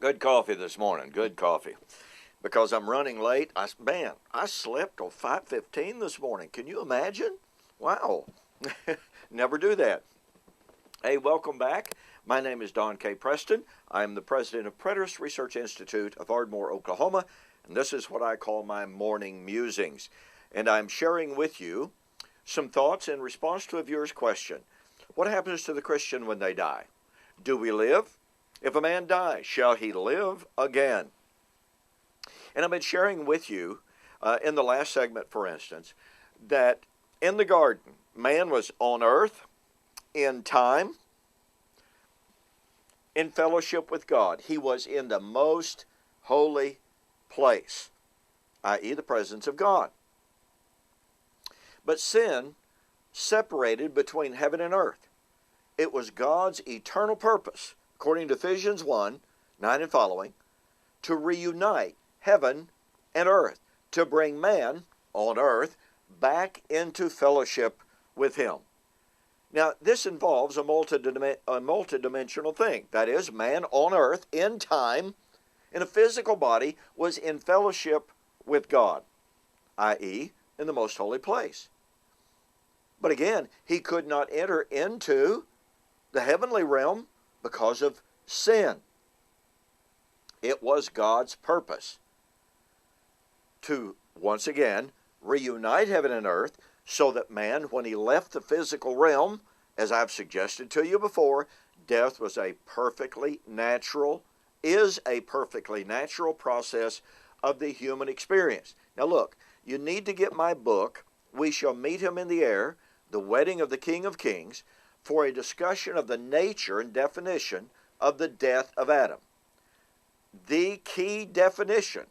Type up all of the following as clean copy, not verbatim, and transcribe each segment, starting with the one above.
Good coffee this morning. Good coffee. Because I'm running late. I slept till 5:15 this morning. Can you imagine? Wow. Never do that. Hey, welcome back. My name is Don K. Preston. I am the president of Preterist Research Institute of Ardmore, Oklahoma, and this is what I call my morning musings. And I'm sharing with you some thoughts in response to a viewer's question. What happens to the Christian when they die? Do we live? If a man die, shall he live again? And I've been sharing with you in the last segment, for instance, that in the garden, man was on earth, in time, in fellowship with God. He was in the most holy place, i.e. the presence of God. But sin separated between heaven and earth. It was God's eternal purpose, according to Ephesians 1, 9 and following, to reunite heaven and earth, to bring man on earth back into fellowship with him. Now, this involves a multidimensional thing. That is, man on earth, in time, in a physical body, was in fellowship with God, i.e., in the most holy place. But again, he could not enter into the heavenly realm because of sin. It was God's purpose to, once again, reunite heaven and earth so that man, when he left the physical realm, as I've suggested to you before, death was a perfectly natural, is a perfectly natural process of the human experience. Now look, you need to get my book, We Shall Meet Him in the Air, The Wedding of the King of Kings, for a discussion of the nature and definition of the death of Adam. The key definition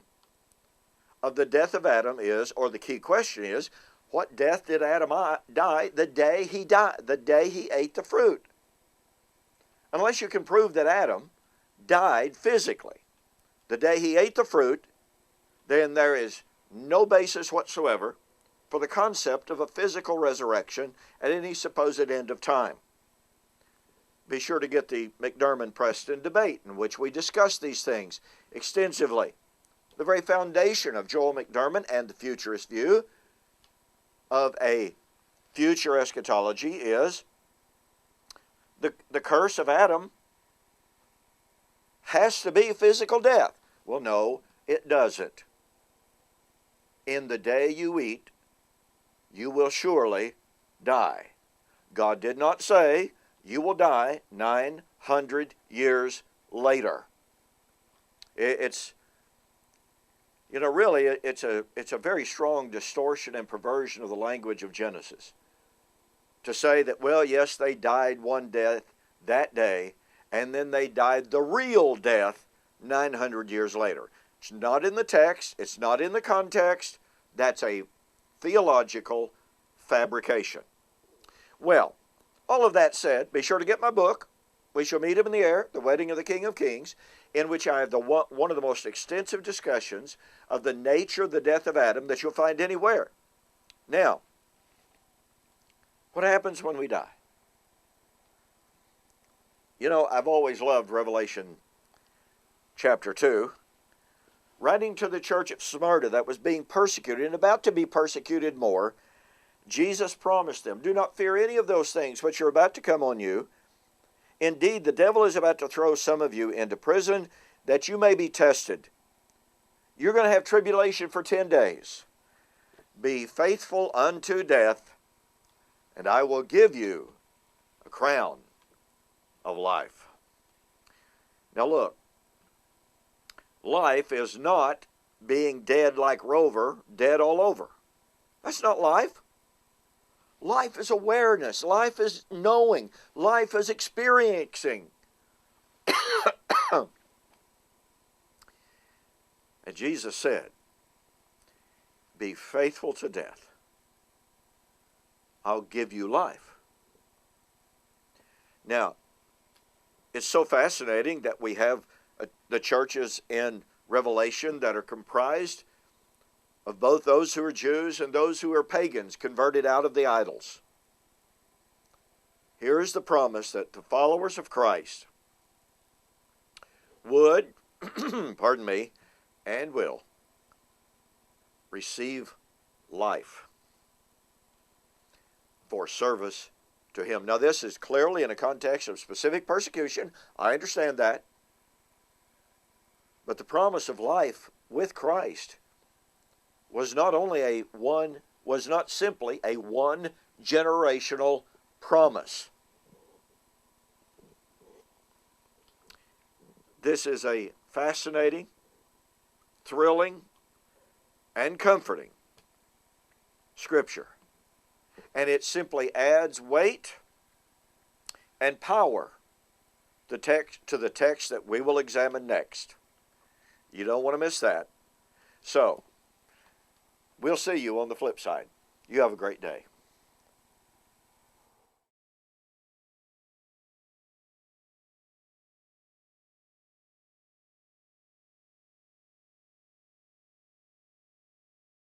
of the death of Adam is, or the key question is, what death did Adam die the day he died, the day he ate the fruit? Unless you can prove that Adam died physically the day he ate the fruit, then there is no basis whatsoever for the concept of a physical resurrection at any supposed end of time. Be sure to get the McDermott-Preston debate in which we discuss these things extensively. The very foundation of Joel McDermott and the futurist view of a future eschatology is the curse of Adam has to be physical death. Well, no, it doesn't. In the day you eat, you will surely die. God did not say you will die 900 years later. It's a very strong distortion and perversion of the language of Genesis. To say that, well, yes, they died one death that day, and then they died the real death 900 years later. It's not in the text. It's not in the context. That's a theological fabrication. Well, all of that said, be sure to get my book, We Shall Meet Him in the Air, The Wedding of the King of Kings, in which I have one of the most extensive discussions of the nature of the death of Adam that you'll find anywhere. Now, what happens when we die? You know, I've always loved Revelation chapter 2. Writing to the church at Smyrna that was being persecuted and about to be persecuted more, Jesus promised them, do not fear any of those things which are about to come on you. Indeed, the devil is about to throw some of you into prison that you may be tested. You're going to have tribulation for 10 days. Be faithful unto death, and I will give you a crown of life. Now look, life is not being dead like Rover, dead all over. That's not life. Life is awareness. Life is knowing. Life is experiencing. And Jesus said, be faithful to death. I'll give you life. Now, it's so fascinating that we have the churches in Revelation that are comprised of both those who are Jews and those who are pagans converted out of the idols. Here is the promise that the followers of Christ would pardon me, and will receive life for service to him. Now, this is clearly in a context of specific persecution. I understand that. But the promise of life with Christ was not simply a one generational promise. This is a fascinating, thrilling, and comforting scripture. And it simply adds weight and power to the text that we will examine next. You don't want to miss that. So, we'll see you on the flip side. You have a great day.